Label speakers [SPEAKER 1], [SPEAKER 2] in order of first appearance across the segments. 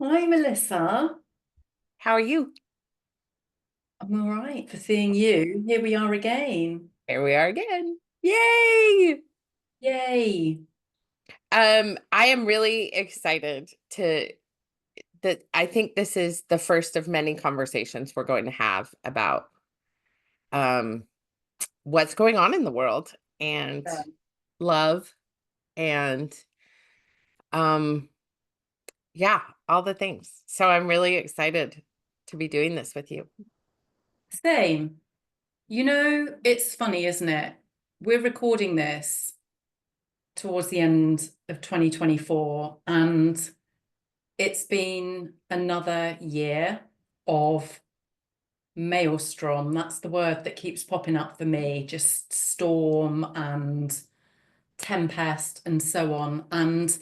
[SPEAKER 1] Hi, Melissa.
[SPEAKER 2] How are you?
[SPEAKER 1] I'm all right for seeing you. Here we are again.
[SPEAKER 2] Here we are again. Yay!
[SPEAKER 1] Yay.
[SPEAKER 2] I am really excited to that I think this is the first of many conversations we're going to have about um what's going on in the world and
[SPEAKER 1] Yeah.
[SPEAKER 2] love and um yeah, all the things. So I'm really excited to be doing this with you.
[SPEAKER 1] Same. It's funny, isn't it? We're recording this towards the end of 2024, and it's been another year of maelstrom. That's the word that keeps popping up for me, just storm and tempest and so on. And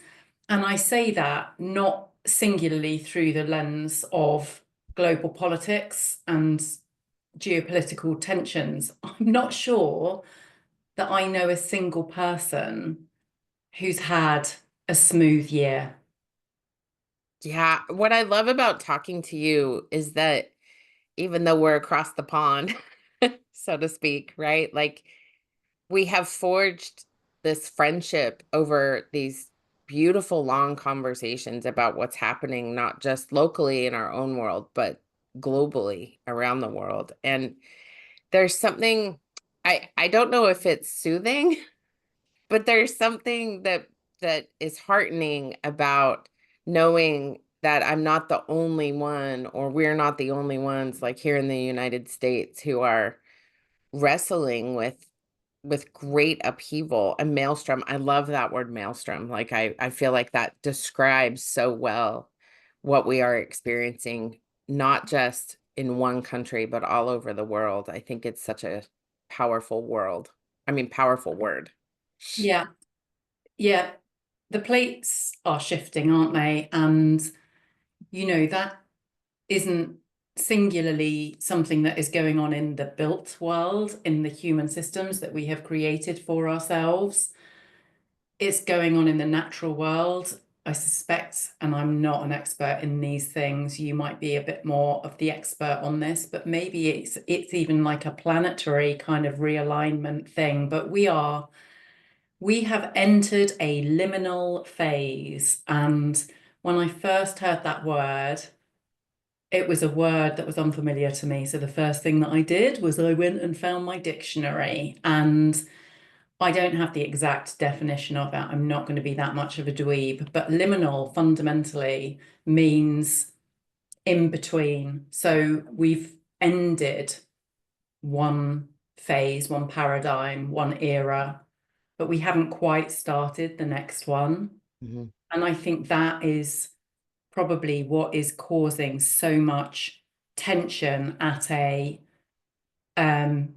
[SPEAKER 1] I say that not singularly through the lens of global politics and geopolitical tensions. I'm not sure that I know a single person who's had a smooth year.
[SPEAKER 2] Yeah, what I love about talking to you is that even though we're across the pond, so to speak, right? Like we have forged this friendship over these beautiful long conversations about what's happening, not just locally in our own world, but globally around the world. And there's something I don't know if it's soothing, but there's something that is heartening about knowing that I'm not the only one, or we're not the only ones, like here in the United States, who are wrestling with great upheaval and maelstrom. I love that word maelstrom. Like I feel like that describes so well what we are experiencing, not just in one country, but all over the world. I think it's such a powerful world. I mean, powerful word.
[SPEAKER 1] Yeah, yeah. The plates are shifting, aren't they? And, that isn't singularly something that is going on in the built world, in the human systems that we have created for ourselves. It's going on in the natural world, I suspect, and I'm not an expert in these things. You might be a bit more of the expert on this, but maybe it's even like a planetary kind of realignment thing. But we have entered a liminal phase. And when I first heard that word, it was a word that was unfamiliar to me. So the first thing that I did was I went and found my dictionary. And I don't have the exact definition of it. I'm not going to be that much of a dweeb, but liminal fundamentally means in between. So we've ended one phase, one paradigm, one era, but we haven't quite started the next one.
[SPEAKER 2] Mhm.
[SPEAKER 1] And I think that is probably what is causing so much tension at a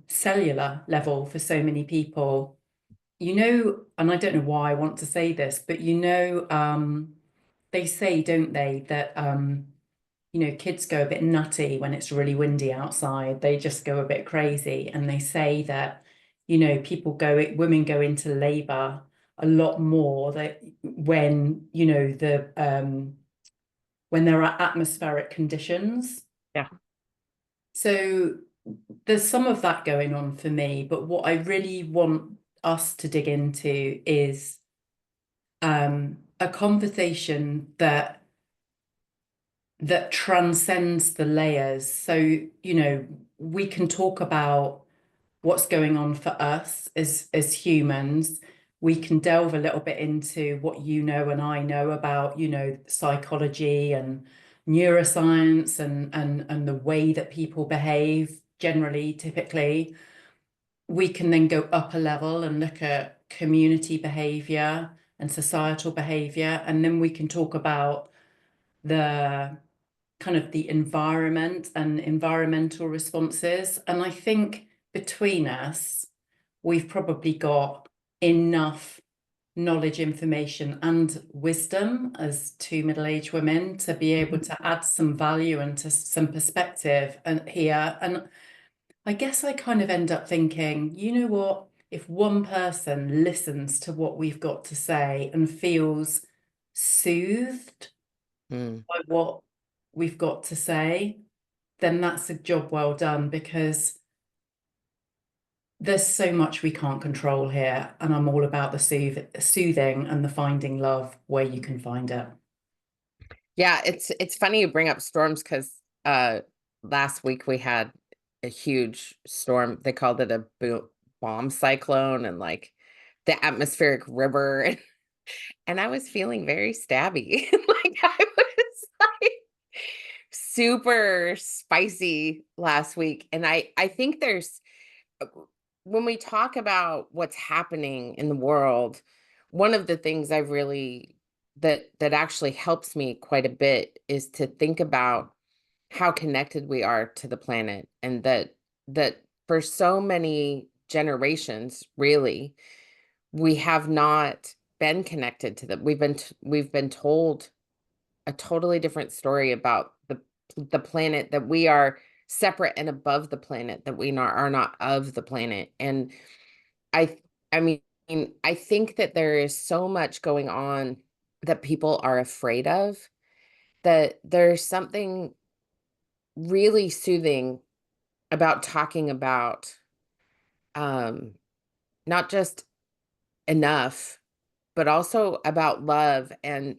[SPEAKER 1] cellular level for so many people. And I don't know why I want to say this, but they say, don't they, that kids go a bit nutty when it's really windy outside. They just go a bit crazy. And they say that, women go into labor a lot more that when, when there are atmospheric conditions.
[SPEAKER 2] Yeah.
[SPEAKER 1] So there's some of that going on for me, but what I really want us to dig into is a conversation that transcends the layers. So, we can talk about what's going on for us as humans. We can delve a little bit into what you know and I know about, psychology and neuroscience and the way that people behave generally, typically. We can then go up a level and look at community behavior and societal behavior. And then we can talk about the kind of the environment and environmental responses. And I think between us, we've probably got enough knowledge, information, and wisdom as two middle-aged women to be able to add some value and to some perspective and here. And I guess I kind of end up thinking, you know what? If one person listens to what we've got to say and feels soothed
[SPEAKER 2] Mm.
[SPEAKER 1] by what we've got to say, then that's a job well done, because there's so much we can't control here. And I'm all about the soothing and the finding love where you can find it.
[SPEAKER 2] Yeah, it's funny you bring up storms because last week we had a huge storm. They called it a bomb cyclone, and like the atmospheric river. And I was feeling very stabby. Like I was like super spicy last week. And I think there's uh, when we talk about what's happening in the world, one of the things I really that actually helps me quite a bit is to think about how connected we are to the planet, and that for so many generations, really, we have not been connected to them. We've been told a totally different story about the planet, that we are separate and above the planet, that we are not of the planet. And I I mean, I think that there is so much going on that people are afraid of, that there's something really soothing about talking about um not just enough, but also about love. And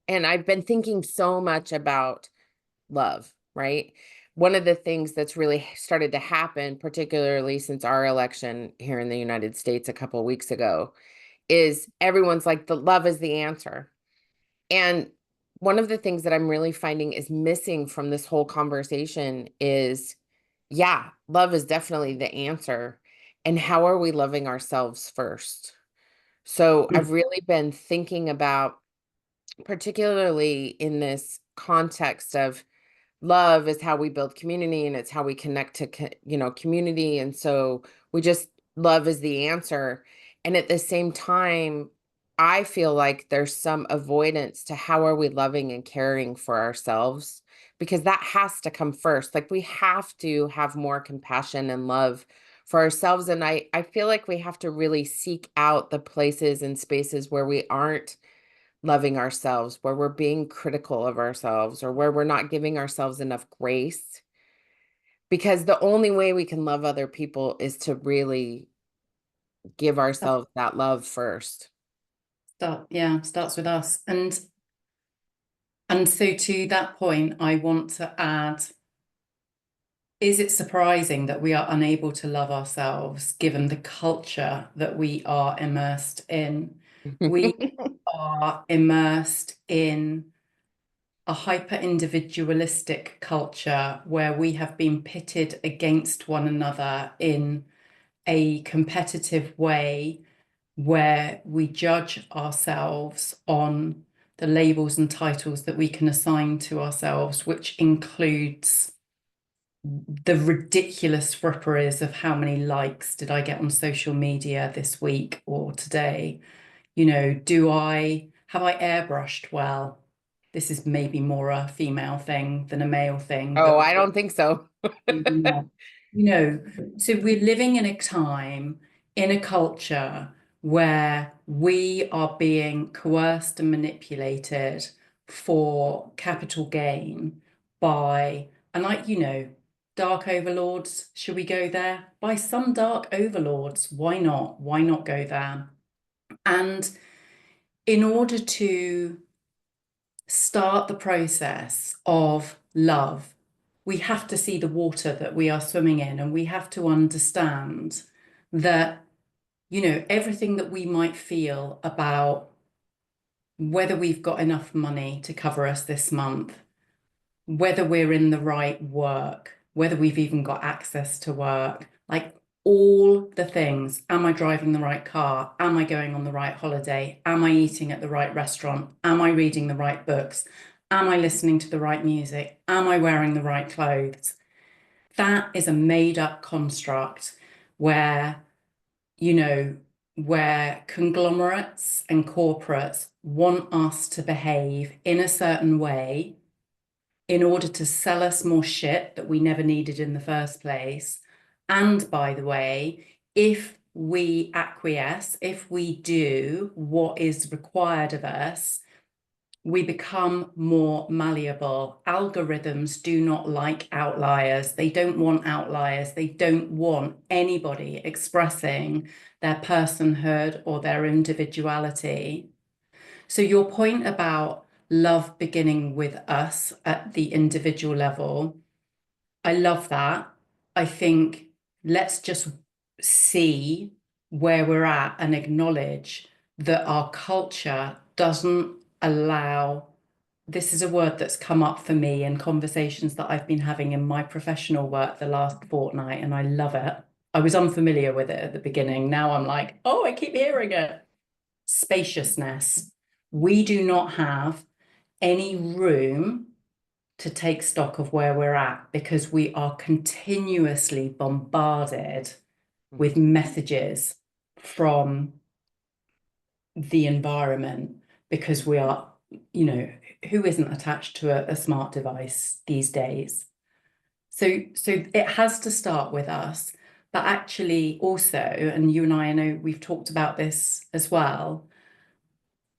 [SPEAKER 2] I've been thinking so much about love, right? One of the things that's really started to happen, particularly since our election here in the United States a couple of weeks ago, is everyone's like, the love is the answer. And one of the things that I'm really finding is missing from this whole conversation is, yeah, love is definitely the answer. And how are we loving ourselves first? So
[SPEAKER 1] Mm.
[SPEAKER 2] I've really been thinking about, particularly in this context of love is how we build community, and it's how we connect to community. And so we just, love is the answer. And at the same time, I feel like there's some avoidance to how are we loving and caring for ourselves, because that has to come first. Like we have to have more compassion and love for ourselves. And I feel like we have to really seek out the places and spaces where we aren't loving ourselves, where we're being critical of ourselves, or where we're not giving ourselves enough grace. Because the only way we can love other people is to really give ourselves that love first.
[SPEAKER 1] Yeah, starts with us. And so to that point, I want to add, is it surprising that we are unable to love ourselves given the culture that we are immersed in? We are immersed in a hyper individualistic culture where we have been pitted against one another in a competitive way, where we judge ourselves on the labels and titles that we can assign to ourselves, which includes the ridiculous fripperies of how many likes did I get on social media this week or today? You know, have I airbrushed well? This is maybe more a female thing than a male thing,
[SPEAKER 2] Oh,
[SPEAKER 1] but
[SPEAKER 2] I don't think so.
[SPEAKER 1] yeah. You know, so we're living in a time, in a culture where we are being coerced and manipulated for capital gain by, and like, dark overlords, should we go there? By some dark overlords, why not? Why not go there? And in order to start the process of love, we have to see the water that we are swimming in, and we have to understand that, everything that we might feel about whether we've got enough money to cover us this month, whether we're in the right work, whether we've even got access to work, like all the things. Am I driving the right car? Am I going on the right holiday? Am I eating at the right restaurant? Am I reading the right books? Am I listening to the right music? Am I wearing the right clothes? That is a made up construct where, you know, where conglomerates and corporates want us to behave in a certain way in order to sell us more shit that we never needed in the first place. And by the way, if we acquiesce, if we do what is required of us, we become more malleable. Algorithms do not like outliers. They don't want outliers. They don't want anybody expressing their personhood or their individuality. So your point about love beginning with us at the individual level, I love that. I think let's just see where we're at and acknowledge that our culture doesn't allow. This is a word that's come up for me in conversations that I've been having in my professional work the last fortnight, and I love it. I was unfamiliar with it at the beginning. Now I'm like, oh, I keep hearing it. Spaciousness. We do not have any room to take stock of where we're at because we are continuously bombarded with messages from the environment because we are, who isn't attached to a smart device these days? So it has to start with us, but actually also, and you and I know we've talked about this as well,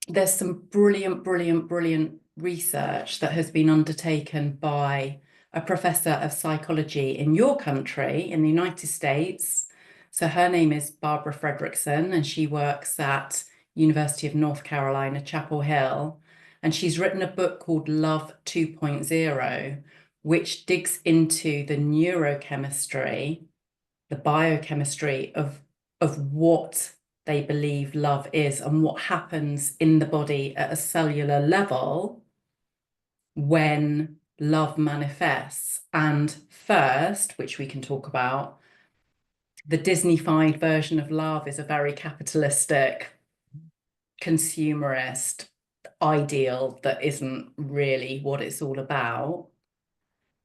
[SPEAKER 1] there's some brilliant research that has been undertaken by a professor of psychology in your country, in the United States. So her name is Barbara Fredrickson, and she works at University of North Carolina, Chapel Hill. And she's written a book called Love 2.0, which digs into the neurochemistry, the biochemistry of what they believe love is and what happens in the body at a cellular level when love manifests. And first, which we can talk about, the Disney-fied version of love is a very capitalistic, consumerist ideal that isn't really what it's all about.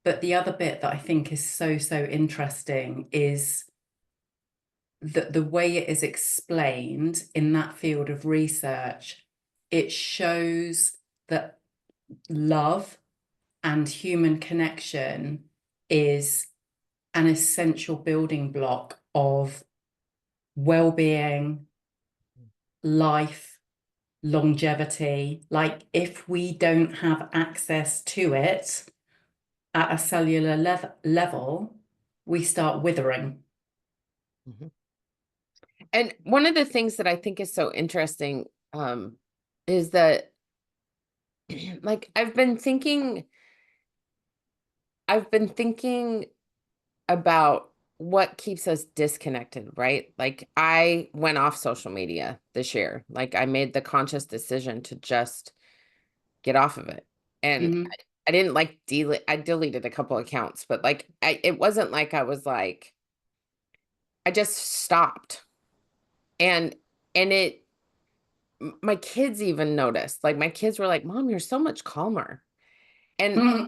[SPEAKER 1] But the other bit that I think is so interesting is that the way it is explained in that field of research, it shows that love and human connection is an essential building block of well-being, life, longevity. Like if we don't have access to it at a cellular level, we start withering.
[SPEAKER 2] Mhm. And one of the things that I think is so interesting is that like I've been thinking about what keeps us disconnected, right? Like I went off social media this year. Like I made the conscious decision to just get off of it. And
[SPEAKER 1] Mm-hmm.
[SPEAKER 2] I didn't like delete, I deleted a couple accounts, but like it wasn't like I was like, I just stopped. And it my kids even noticed. Like my kids were like, "Mom, you're so much calmer."
[SPEAKER 1] Mm-hmm.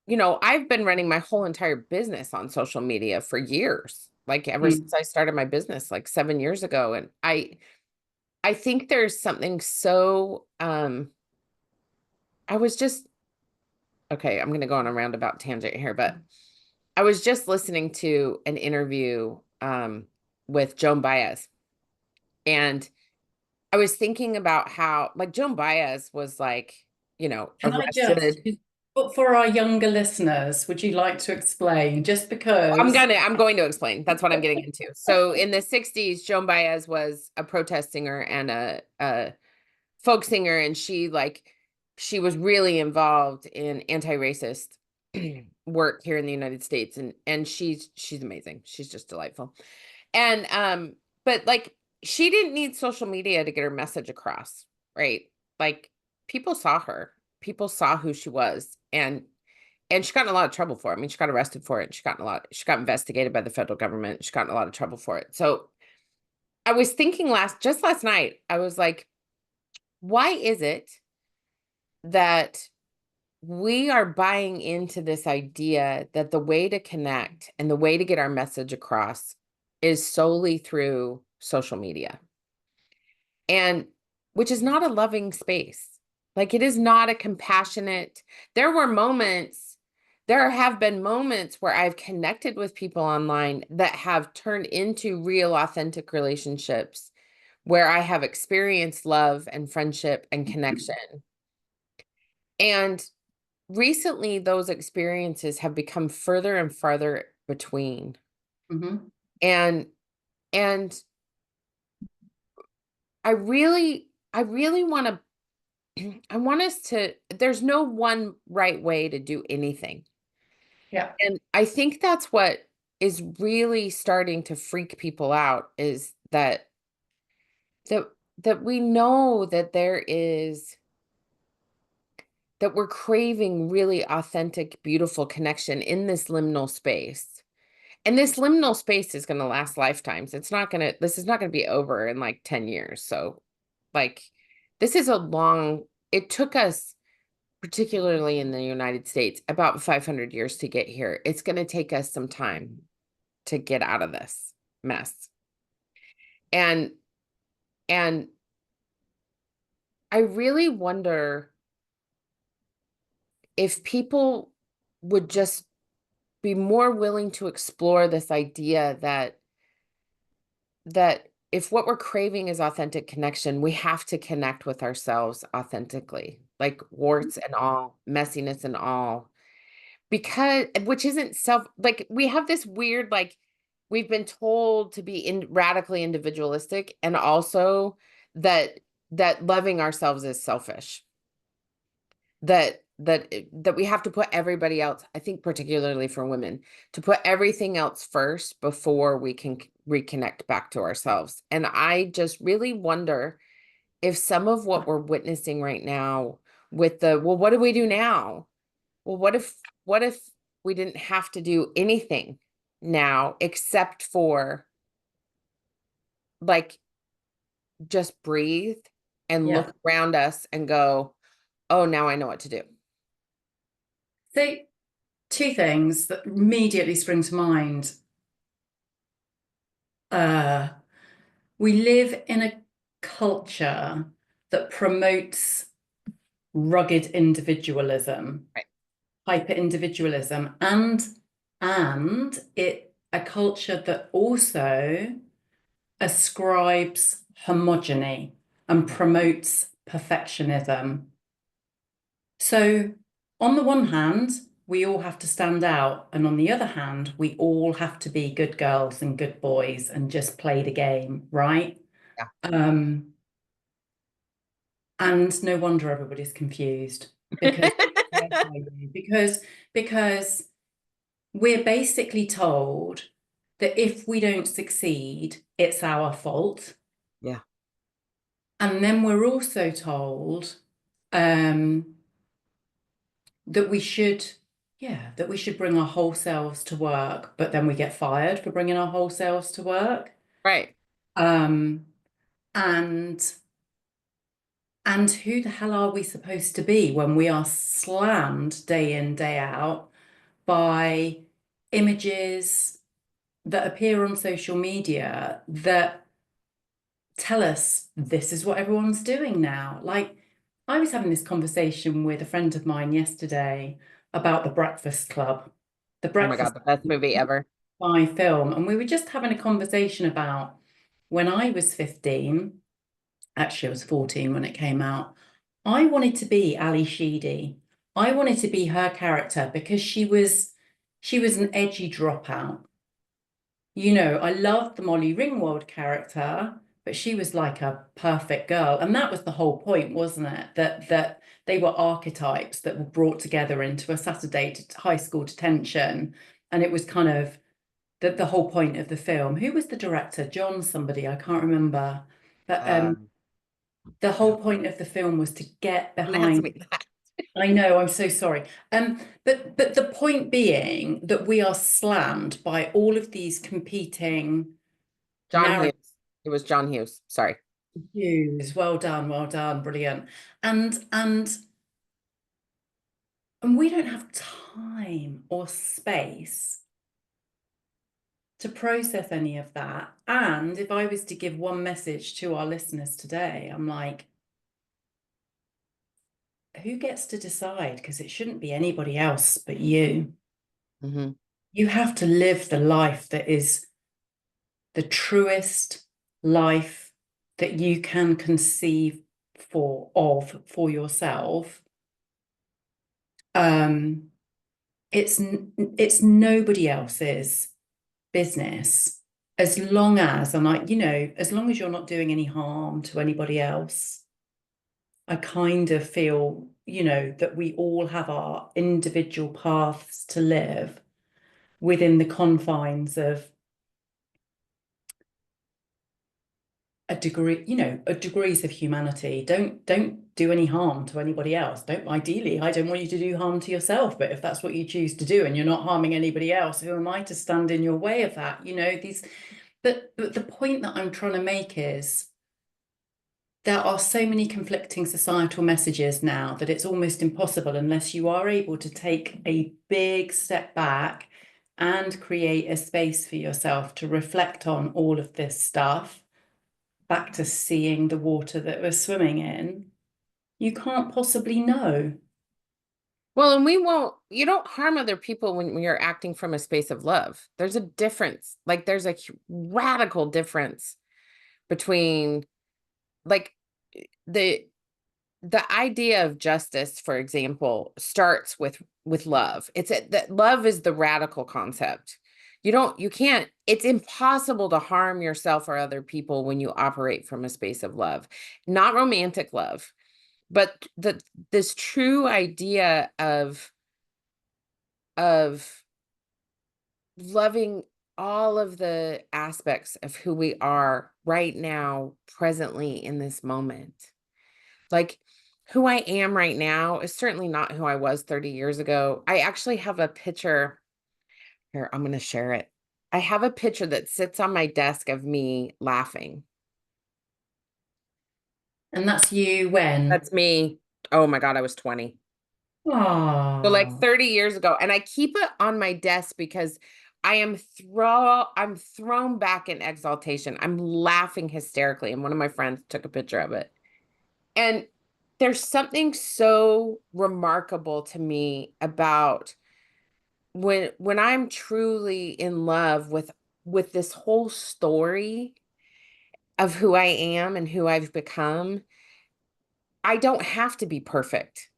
[SPEAKER 2] And I've been running my whole entire business on social media for years. Like ever
[SPEAKER 1] Mm-hmm.
[SPEAKER 2] since I started my business like 7 years ago. And I think there's something so I was just okay, I'm going to go on a roundabout tangent here, but I was just listening to an interview with Joan Baez, and I was thinking about how like Joan Baez was like,
[SPEAKER 1] Can I just,
[SPEAKER 2] arrested.
[SPEAKER 1] but for our younger listeners, would you like to explain? Just because.
[SPEAKER 2] I'm going to explain. That's what I'm getting into. So in the 60s, Joan Baez was a protest singer and a folk singer, and she was really involved in anti-racist work here in the United States. And she's amazing. She's just delightful. And but like she didn't need social media to get her message across, right? Like people saw her, people saw who she was, and she got in a lot of trouble for it. I mean, she got arrested for it. She got investigated by the federal government. She got in a lot of trouble for it. So I was thinking just last night, I was like, why is it that we are buying into this idea that the way to connect and the way to get our message across is solely through social media? And which is not a loving space. Like it is not a compassionate. There were moments, there have been moments where I've connected with people online that have turned into real authentic relationships where I have experienced love and friendship and connection. And recently those experiences have become further and farther between.
[SPEAKER 1] Mhm.
[SPEAKER 2] And and I really want to I want us to there's no one right way to do anything.
[SPEAKER 1] Yeah.
[SPEAKER 2] And I think that's what is really starting to freak people out is that that we know that there is that we're craving really authentic, beautiful connection in this liminal space. And this liminal space is going to last lifetimes. This is not going to be over in like 10 years. So, like, this is it took us, particularly in the United States, about 500 years to get here. It's going to take us some time to get out of this mess. And, and I really wonder if people would just be more willing to explore this idea that if what we're craving is authentic connection, we have to connect with ourselves authentically, like warts and all, messiness and all, because which isn't like we have this weird, like we've been told to be radically individualistic and also that loving ourselves is selfish, that we have to put everybody else, I think particularly for women, to put everything else first before we can reconnect back to ourselves. And I just really wonder if some of what we're witnessing right now with well, what do we do now? Well, what if we didn't have to do anything now except for like just breathe and
[SPEAKER 1] Yeah.
[SPEAKER 2] look around us and go, oh, now I know what to do.
[SPEAKER 1] So, two things that immediately spring to mind. Uh, we live in a culture that promotes rugged individualism,
[SPEAKER 2] Right.
[SPEAKER 1] hyper individualism, and it a culture that also ascribes homogeny and promotes perfectionism. So, on the one hand, we all have to stand out, and on the other hand, we all have to be good girls and good boys and just play the game, right?
[SPEAKER 2] Yeah.
[SPEAKER 1] Um, and no wonder everybody's confused because because because we're basically told that if we don't succeed, it's our fault.
[SPEAKER 2] Yeah.
[SPEAKER 1] And then we're also told um, that we should, yeah, that we should bring our whole selves to work, but then we get fired for bringing our whole selves to work.
[SPEAKER 2] Right.
[SPEAKER 1] Um, and and who the hell are we supposed to be when we are slammed day in, day out by images that appear on social media that tell us this is what everyone's doing now? Like, I was having this conversation with a friend of mine yesterday about The Breakfast Club. The
[SPEAKER 2] Oh my
[SPEAKER 1] Breakfast
[SPEAKER 2] God, the best movie ever.
[SPEAKER 1] by film. And we were just having a conversation about when I was 15, actually, I was 14 when it came out. I wanted to be Ali Sheedy. I wanted to be her character because she was an edgy dropout. You know, I loved the Molly Ringwald character, but she was like a perfect girl. And that was the whole point, wasn't it? That they were archetypes that were brought together into a Saturday high school detention. And it was kind of the whole point of the film. Who was the director? John somebody, I can't remember. But
[SPEAKER 2] Um,
[SPEAKER 1] the
[SPEAKER 2] no,
[SPEAKER 1] whole point of the film was to get
[SPEAKER 2] don't ask
[SPEAKER 1] behind.
[SPEAKER 2] me that.
[SPEAKER 1] I know, I'm so sorry. But the point being that we are slammed by all of these competing
[SPEAKER 2] John
[SPEAKER 1] narratives.
[SPEAKER 2] Hughes. It was John Hughes. Sorry.
[SPEAKER 1] Well done, brilliant. And we don't have time or space to process any of that. And if I was to give one message to our listeners today, I'm like, who gets to decide? Because it shouldn't be anybody else but you.
[SPEAKER 2] Mm-hmm.
[SPEAKER 1] You have to live the life that is the truest life that you can conceive for yourself. um, it's nobody else's business as long as, and I, as long as you're not doing any harm to anybody else. I kind of feel, that we all have our individual paths to live within the confines of a degree, a degrees of humanity. Don't do any harm to anybody else. Don't Ideally, I don't want you to do harm to yourself, but if that's what you choose to do and you're not harming anybody else, who am I to stand in your way of that? But the point that I'm trying to make is there are so many conflicting societal messages now that it's almost impossible unless you are able to take a big step back and create a space for yourself to reflect on all of this stuff, back to seeing the water that we're swimming in. You can't possibly know.
[SPEAKER 2] Well, and you don't harm other people when you're acting from a space of love. There's a difference. Like there's a radical difference between like the the idea of justice, for example, starts with love. That love is the radical concept. You can't, it's impossible to harm yourself or other people when you operate from a space of love, not romantic love, but this true idea of loving all of the aspects of who we are right now, presently in this moment. Like who I am right now is certainly not who I was 30 years ago. I actually have a picture here. I'm going to share it. I have a picture that sits on my desk of me laughing.
[SPEAKER 1] And that's you when?
[SPEAKER 2] That's me. Oh my God, I was 20. So like
[SPEAKER 1] Oh,
[SPEAKER 2] 30 years ago. And I keep it on my desk because I'm thrown back in exaltation. I'm laughing hysterically. And one of my friends took a picture of it. And there's something so remarkable to me about when I'm truly in love with this whole story of who I am and who I've become. I don't have to be perfect.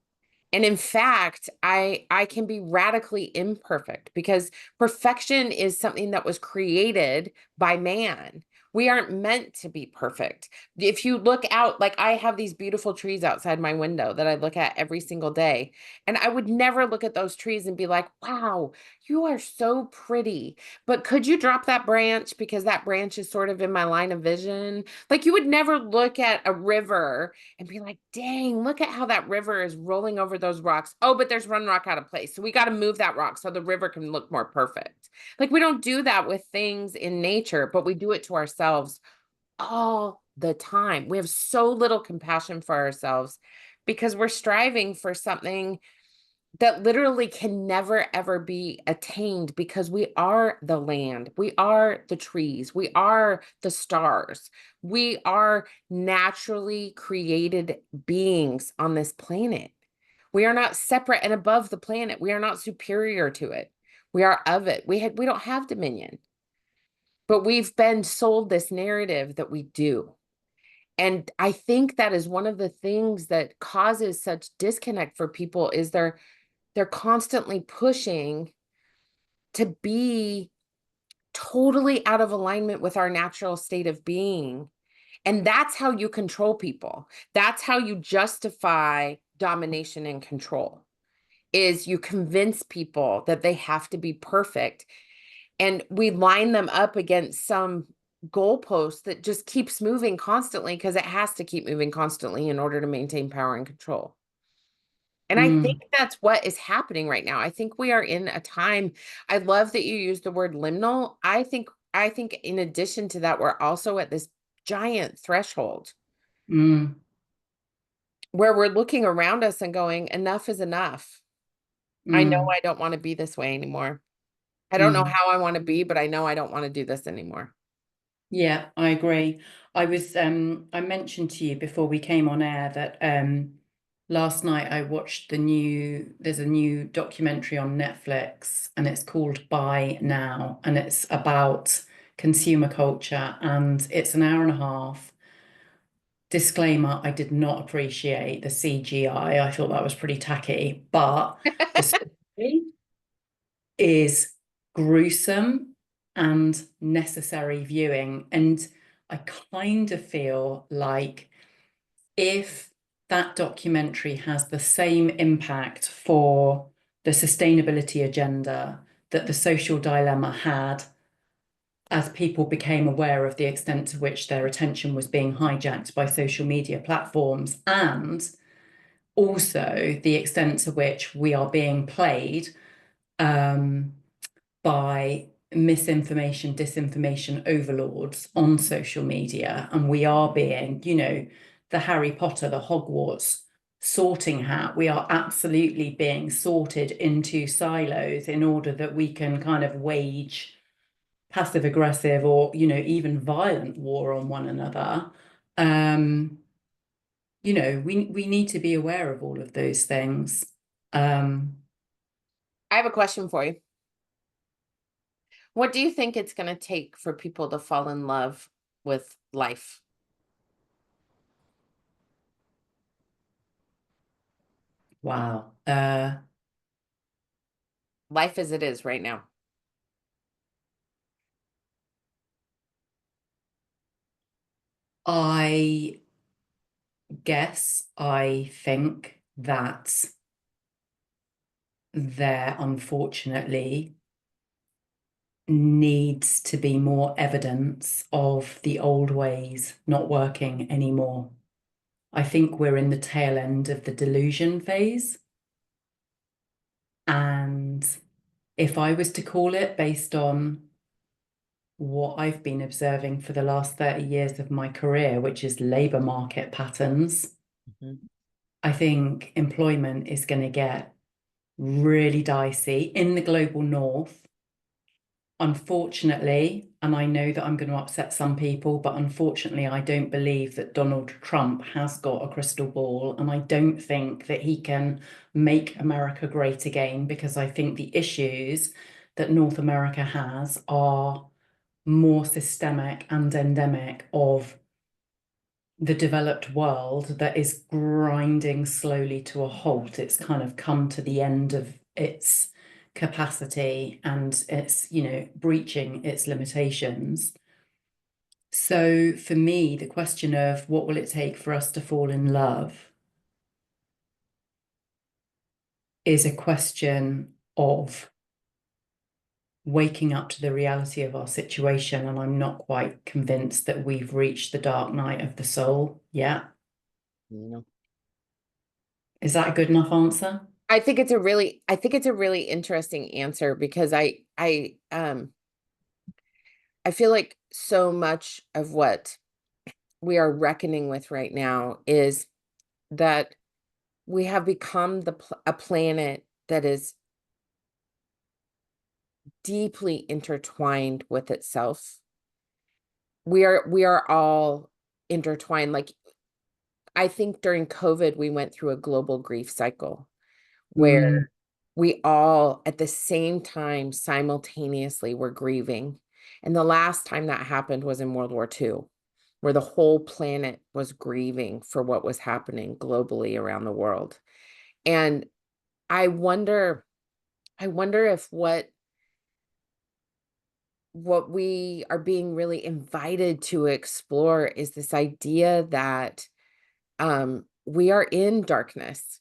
[SPEAKER 2] And in fact, I can be radically imperfect because perfection is something that was created by man. We aren't meant to be perfect. If you look out, like I have these beautiful trees outside my window that I look at every single day, and I would never look at those trees and be like, "Wow, you are so pretty." But could you drop that branch because that branch is sort of in my line of vision? Like you would never look at a river and be like, dang, look at how that river is rolling over those rocks. Oh, but there's one rock out of place. So we got to move that rock so the river can look more perfect. Like we don't do that with things in nature, but we do it to ourselves all the time. We have so little compassion for ourselves because we're striving for something that literally can never ever be attained because we are the land, we are the trees, we are the stars, we are naturally created beings on this planet. We are not separate and above the planet. We are not superior to it. We are of it. We don't have dominion, but we've been sold this narrative that we do. And I think that is one of the things that causes such disconnect for people is they're constantly pushing to be totally out of alignment with our natural state of being. And that's how you control people. That's how you justify domination and control is you convince people that they have to be perfect. And we line them up against some goalpost that just keeps moving constantly because it has to keep moving constantly in order to maintain power and control. And I think
[SPEAKER 1] mm,
[SPEAKER 2] that's what is happening right now. I think we are in a time. I love that you use the word liminal. I think in addition to that, we're also at this giant threshold
[SPEAKER 1] mm,
[SPEAKER 2] where we're looking around us and going, enough is enough. I know
[SPEAKER 1] mm,
[SPEAKER 2] I don't want to be this way anymore. I don't know
[SPEAKER 1] mm.
[SPEAKER 2] how I want to be, but I know I don't want to do this anymore.
[SPEAKER 1] Yeah, I agree. I mentioned to you before we came on air that last night I watched there's a new documentary on Netflix and it's called Buy Now and it's about consumer culture and it's an hour and a half. disclaimer, I did not appreciate the CGI. I thought that was pretty tacky, but the story is gruesome and necessary viewing. And I kind of feel like if that documentary has the same impact for the sustainability agenda that the social dilemma had, as people became aware of the extent to which their attention was being hijacked by social media platforms, and also the extent to which we are being played by misinformation, disinformation overlords on social media. And we are being, the Harry Potter, the Hogwarts sorting hat. We are absolutely being sorted into silos in order that we can kind of wage passive aggressive or, even violent war on one another. We need to be aware of all of those things.
[SPEAKER 2] I have a question for you. What do you think it's going to take for people to fall in love with life?
[SPEAKER 1] Wow.
[SPEAKER 2] Life as it is right now.
[SPEAKER 1] I think that there unfortunately needs to be more evidence of the old ways not working anymore. I think we're in the tail end of the delusion phase. And if I was to call it based on what I've been observing for the last 30 years of my career, which is labor market patterns, I think employment is going to get really dicey in the global north. Unfortunately, and I know that I'm going to upset some people, but unfortunately, I don't believe that Donald Trump has got a crystal ball, and I don't think that he can make America great again, because I think the issues that North America has are more systemic and endemic of the developed world that is grinding slowly to a halt. It's kind of come to the end of its capacity and it's, breaching its limitations. So for me, the question of what will it take for us to fall in love is a question of waking up to the reality of our situation. And I'm not quite convinced that we've reached the dark night of the soul yet.
[SPEAKER 2] No.
[SPEAKER 1] Is that a good enough answer?
[SPEAKER 2] I think it's a really interesting answer because I feel like so much of what we are reckoning with right now is that we have become a planet that is deeply intertwined with itself. We are all intertwined. Like, I think during COVID, we went through a global grief cycle
[SPEAKER 1] Mm,
[SPEAKER 2] where we all at the same time simultaneously were grieving. And the last time that happened was in World War II, where the whole planet was grieving for what was happening globally around the world. And I wonder, I wonder if what we are being really invited to explore is this idea that we are in darkness,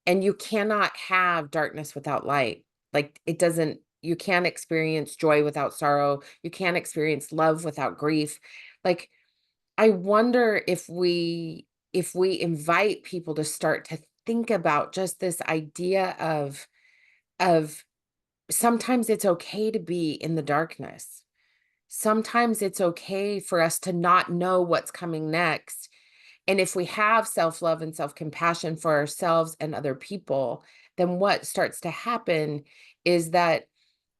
[SPEAKER 2] and you cannot have darkness without light. Like, it doesn't, you can't experience joy without sorrow, you can't experience love without grief. Like, I wonder if we invite people to start to think about just this idea of sometimes it's okay to be in the darkness. Sometimes it's okay for us to not know what's coming next. And if we have self-love and self-compassion for ourselves and other people, then what starts to happen is that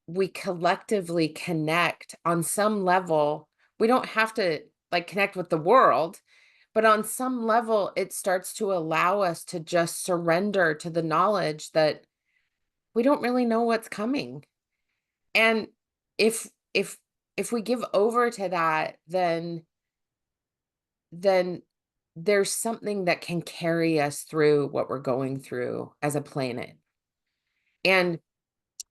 [SPEAKER 2] we collectively connect on some level. We don't have to like connect with the world, but on some level, it starts to allow us to just surrender to the knowledge that we don't really know what's coming. And if if we give over to that, then then there's something that can carry us through what we're going through as a planet. And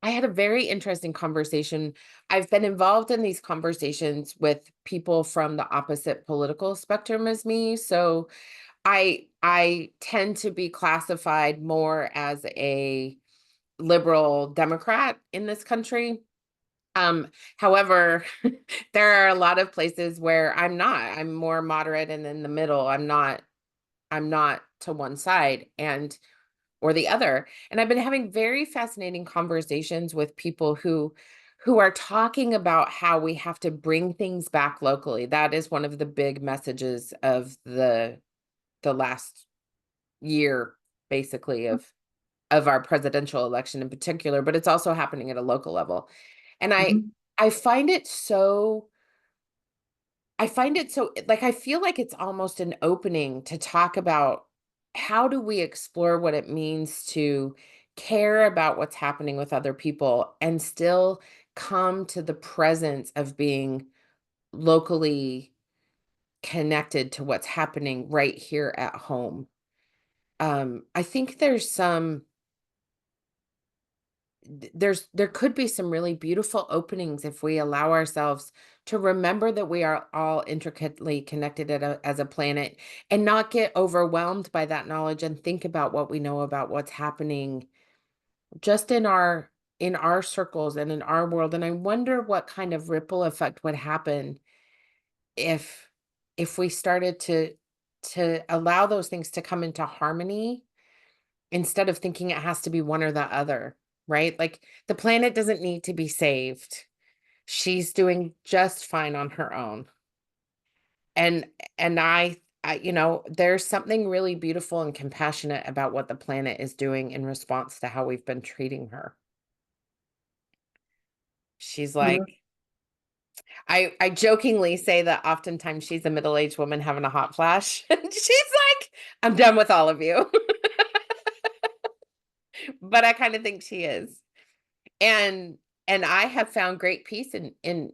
[SPEAKER 2] I had a very interesting conversation. I've been involved in these conversations with people from the opposite political spectrum as me. So I tend to be classified more as a liberal Democrat in this country. However, there are a lot of places where I'm not. I'm more moderate and in the middle. I'm not to one side and or the other. And I've been having very fascinating conversations with people who are talking about how we have to bring things back locally. That is one of the big messages of the last year, basically, of our presidential election in particular, but it's also happening at a local level. And
[SPEAKER 1] Mhm.
[SPEAKER 2] I find it so like, I feel like it's almost an opening to talk about how do we explore what it means to care about what's happening with other people and still come to the presence of being locally connected to what's happening right here at home. I think there could be some really beautiful openings if we allow ourselves to remember that we are all intricately connected as a planet and not get overwhelmed by that knowledge and think about what we know about what's happening just in our circles and in our world. And I wonder what kind of ripple effect would happen if we started to allow those things to come into harmony instead of thinking it has to be one or the other, right? Like, the planet doesn't need to be saved. She's doing just fine on her own. And there's something really beautiful and compassionate about what the planet is doing in response to how we've been treating her. She's
[SPEAKER 1] Yeah.
[SPEAKER 2] like, I jokingly say that oftentimes she's a middle-aged woman having a hot flash. And she's like, I'm done with all of you. But I kind of think she is. And I have found great peace in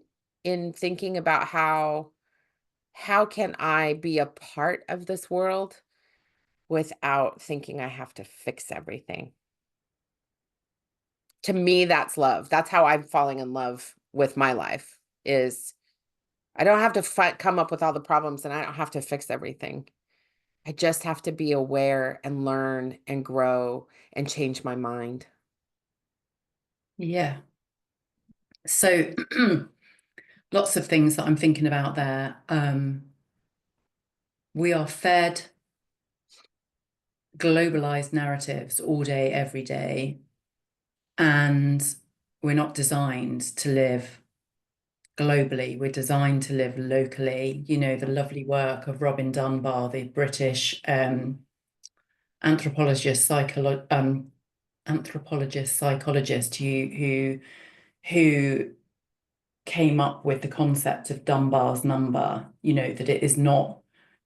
[SPEAKER 2] thinking about how can I be a part of this world without thinking I have to fix everything. To me, that's love. That's how I'm falling in love with my life is I don't have to come up with all the problems and I don't have to fix everything. I just have to be aware and learn and grow and change my mind.
[SPEAKER 1] Yeah. So lots of things that I'm thinking about there. We are fed globalized narratives all day, every day, and we're not designed to live globally. We're designed to live locally. You know, the lovely work of Robin Dunbar, the British anthropologist, psychologist who came up with the concept of Dunbar's number, you know, that it is not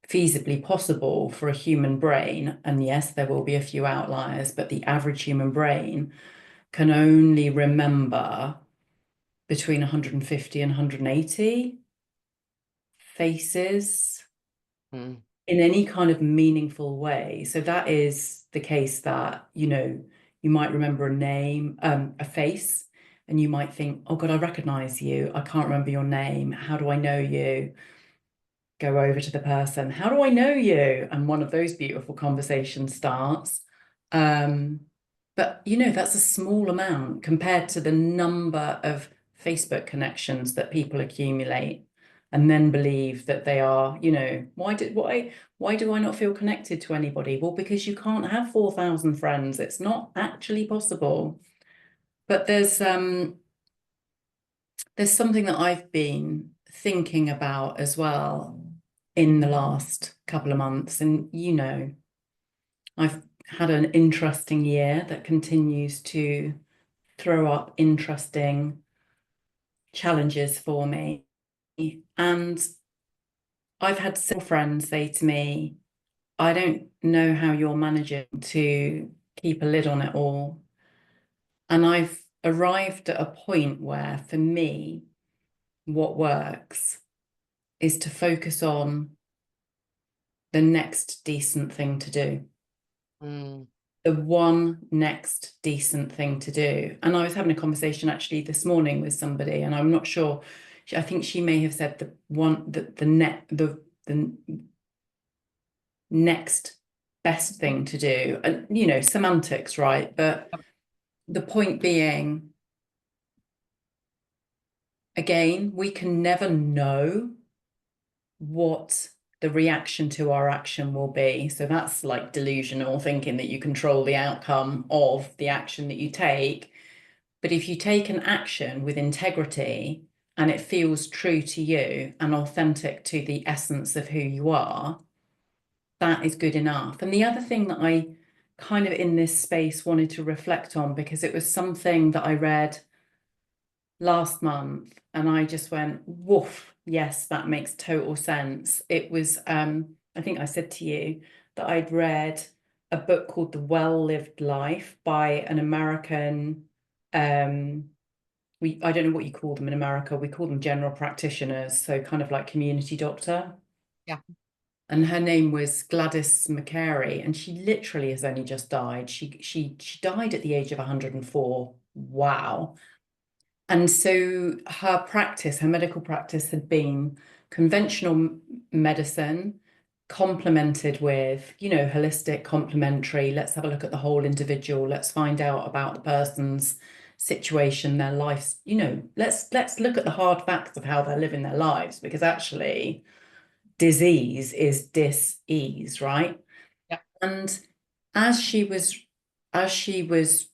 [SPEAKER 1] feasibly possible for a human brain, and yes, there will be a few outliers, but the average human brain can only remember between 150 and 180 faces
[SPEAKER 2] Mm,
[SPEAKER 1] in any kind of meaningful way. So that is the case that, you know, you might remember a name, a face, and you might think, oh God, I recognize you. I can't remember your name. How do I know you? Go over to the person. How do I know you? And one of those beautiful conversations starts. Um, but you know, that's a small amount compared to the number of Facebook connections that people accumulate and then believe that they are, you know, why do I not feel connected to anybody? Well, because you can't have 4,000 friends. It's not actually possible. But there's something that I've been thinking about as well in the last couple of months. And, you know, I've had an interesting year that continues to throw up interesting challenges for me. And I've had several friends say to me, I don't know how you're managing to keep a lid on it all. And I've arrived at a point where, for me, what works is to focus on the next decent thing to do.
[SPEAKER 2] Mm.
[SPEAKER 1] The one next decent thing to do. And I was having a conversation actually this morning with somebody, and I'm not sure. I think she may have said the next best thing to do, and semantics, right? But the point being, again, we can never know what the reaction to our action will be. So that's like delusional thinking that you control the outcome of the action that you take. But if you take an action with integrity and it feels true to you and authentic to the essence of who you are, that is good enough. And the other thing that I kind of in this space wanted to reflect on, because it was something that I read last month and I just went, woof, yes, that makes total sense. It was, I think I said to you that I'd read a book called The Well-Lived Life by an American, I don't know what you call them in America. We call them general practitioners, so kind of like community doctor.
[SPEAKER 2] Yeah.
[SPEAKER 1] And her name was Gladys McCary, and she literally has only just died. She died at the age of 104. Wow. And so her medical practice had been conventional medicine complemented with, holistic, complementary. Let's have a look at the whole individual. Let's find out about the person's situation, their lives. Let's look at the hard facts of how they're living their lives, because actually disease is dis-ease, right?
[SPEAKER 2] Yeah.
[SPEAKER 1] And as she was as she was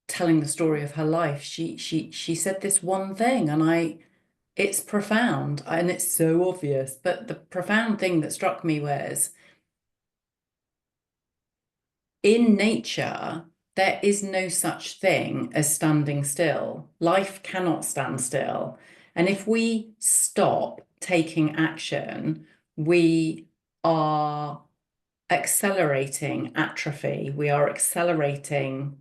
[SPEAKER 1] telling the story of her life, she said this one thing, and it's profound and it's so obvious, but the profound thing that struck me was, in nature, there is no such thing as standing still. Life cannot stand still. And if we stop taking action, we are accelerating atrophy, we are accelerating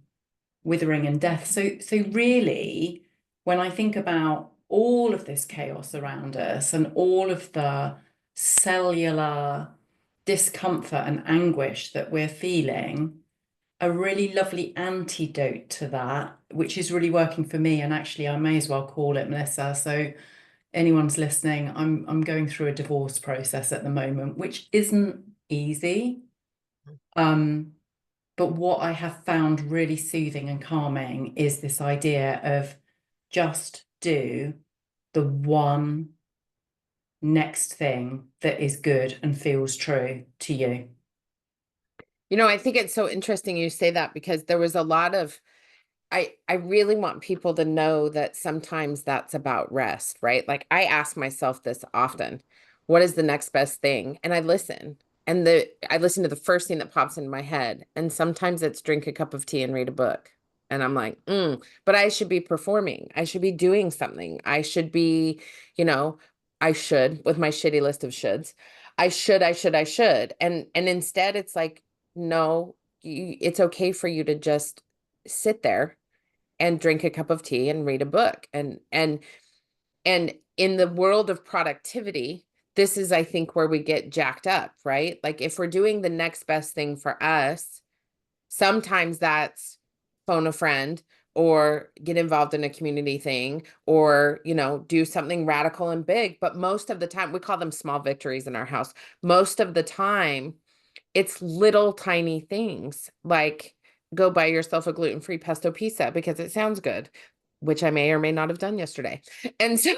[SPEAKER 1] withering and death. So really, when I think about all of this chaos around us and all of the cellular discomfort and anguish that we're feeling, a really lovely antidote to that, which is really working for me, and actually I may as well call it, Melissa. So anyone's listening, I'm going through a divorce process at the moment, which isn't easy. But what I have found really soothing and calming is this idea of just do the one next thing that is good and feels true to you.
[SPEAKER 2] I think it's so interesting you say that, because there was a lot of, I really want people to know that sometimes that's about rest, right? Like, I ask myself this often, what is the next best thing? And I listen. And I listen to the first thing that pops into my head. And sometimes it's drink a cup of tea and read a book. And I'm like, but I should be performing. I should be doing something. I should be, you know, I should, with my shitty list of shoulds. I should. And instead it's like, no, it's okay for you to just sit there and drink a cup of tea and read a book. And in the world of productivity, this is, I think, where we get jacked up, right? Like, if we're doing the next best thing for us, sometimes that's phone a friend or get involved in a community thing, or, do something radical and big. But most of the time, we call them small victories in our house. Most of the time, it's little tiny things, like go buy yourself a gluten-free pesto pizza because it sounds good, which I may or may not have done yesterday. And so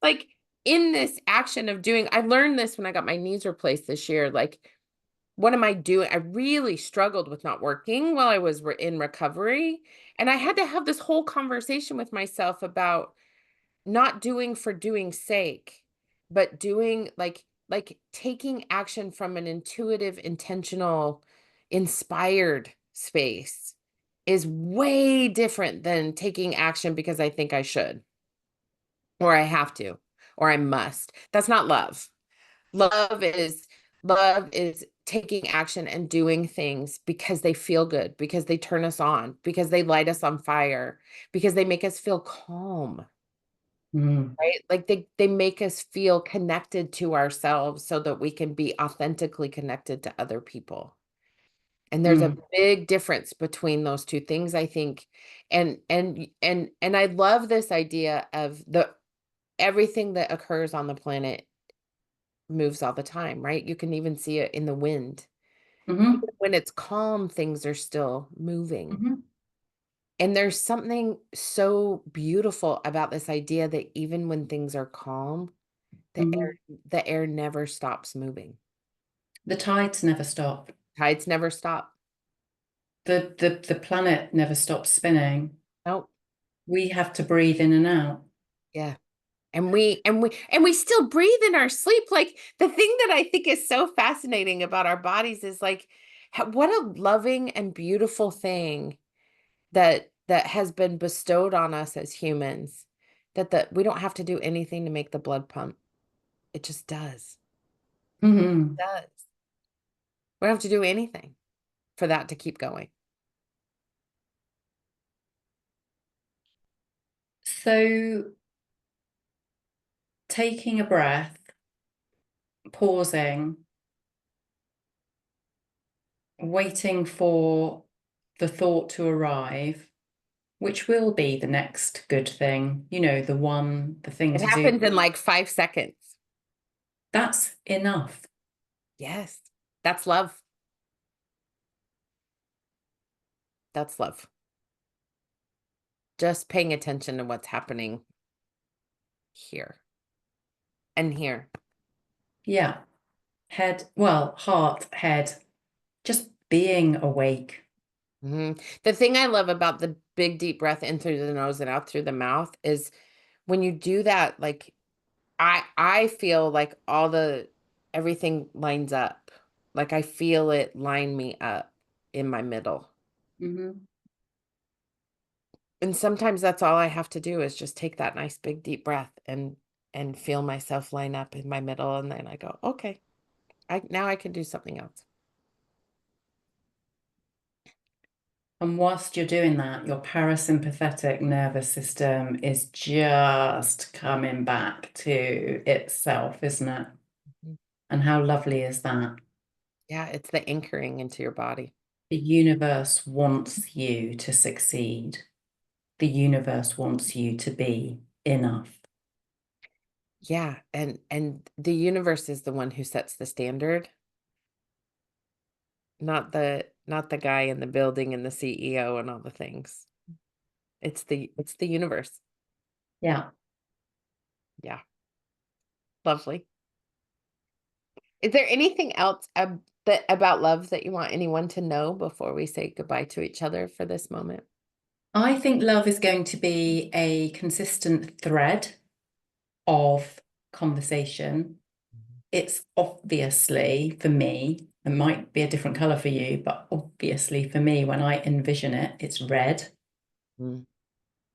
[SPEAKER 2] like in this action of doing, I learned this when I got my knees replaced this year. Like, what am I doing? I really struggled with not working while I was in recovery. And I had to have this whole conversation with myself about not doing for doing sake, but doing like taking action from an intuitive, intentional, inspired space is way different than taking action because I think I should, or I have to, or I must. That's not love. Love is taking action and doing things because they feel good, because they turn us on, because they light us on fire, because they make us feel calm.
[SPEAKER 1] Mm,
[SPEAKER 2] right? Like they make us feel connected to ourselves so that we can be authentically connected to other people. And there's a
[SPEAKER 1] mm,
[SPEAKER 2] big difference between those two things, I think. And I love this idea of the everything that occurs on the planet moves all the time, right? You can even see it in the wind.
[SPEAKER 1] mhm,
[SPEAKER 2] Even when it's calm, things are still moving.
[SPEAKER 1] mhm,
[SPEAKER 2] And there's something so beautiful about this idea that even when things are calm,
[SPEAKER 1] mhm.
[SPEAKER 2] the air never stops moving.
[SPEAKER 1] The tides never stop.
[SPEAKER 2] Tides never stop.
[SPEAKER 1] The planet never stops spinning.
[SPEAKER 2] Nope.
[SPEAKER 1] We have to breathe in and out.
[SPEAKER 2] Yeah. And we still breathe in our sleep. Like the thing that I think is so fascinating about our bodies is like what a loving and beautiful thing that has been bestowed on us as humans, that we don't have to do anything to make the blood pump. It just does.
[SPEAKER 1] Mhm.
[SPEAKER 2] It does. We don't have to do anything for that to keep going.
[SPEAKER 1] So taking a breath, pausing, waiting for the thought to arrive, which will be the next good thing, the thing
[SPEAKER 2] It
[SPEAKER 1] to do.
[SPEAKER 2] happens in like 5 seconds.
[SPEAKER 1] That's enough.
[SPEAKER 2] Yes. That's love. That's love. Just paying attention to what's happening here and here.
[SPEAKER 1] Yeah. Heart, head, just being awake.
[SPEAKER 2] The thing I love about the big deep breath in through the nose and out through the mouth is when you do that, like I feel like all the everything lines up. Like I feel it line me up in my middle.
[SPEAKER 1] Hmm.
[SPEAKER 2] And sometimes that's all I have to do is just take that nice big deep breath and feel myself line up in my middle and then I go, "Okay, I now I can do something else."
[SPEAKER 1] And whilst you're doing that, your parasympathetic nervous system is just coming back to itself, isn't it?
[SPEAKER 2] Mhm.
[SPEAKER 1] And how lovely is that?
[SPEAKER 2] Yeah, it's the anchoring into your body.
[SPEAKER 1] The universe wants you to succeed. The universe wants you to be enough.
[SPEAKER 2] Yeah, and the universe is the one who sets the standard, not the guy in the building and the CEO and all the things. It's the universe.
[SPEAKER 1] Yeah.
[SPEAKER 2] Yeah, lovely. Is there anything else that about love that you want anyone to know before we say goodbye to each other for this moment?
[SPEAKER 1] I think love is going to be a consistent thread of conversation. It's obviously for me, it might be a different color for you, but obviously for me, when I envision it, it's red
[SPEAKER 2] Mm,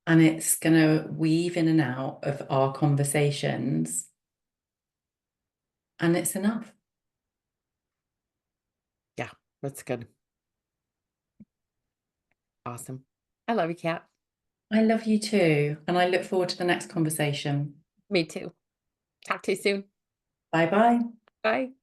[SPEAKER 1] and it's going to weave in and out of our conversations and it's enough.
[SPEAKER 2] yeah, that's good. Awesome. I love you, Kat.
[SPEAKER 1] I love you too. And I look forward to the next conversation.
[SPEAKER 2] Me too. Talk to you soon.
[SPEAKER 1] Bye bye.
[SPEAKER 2] Bye.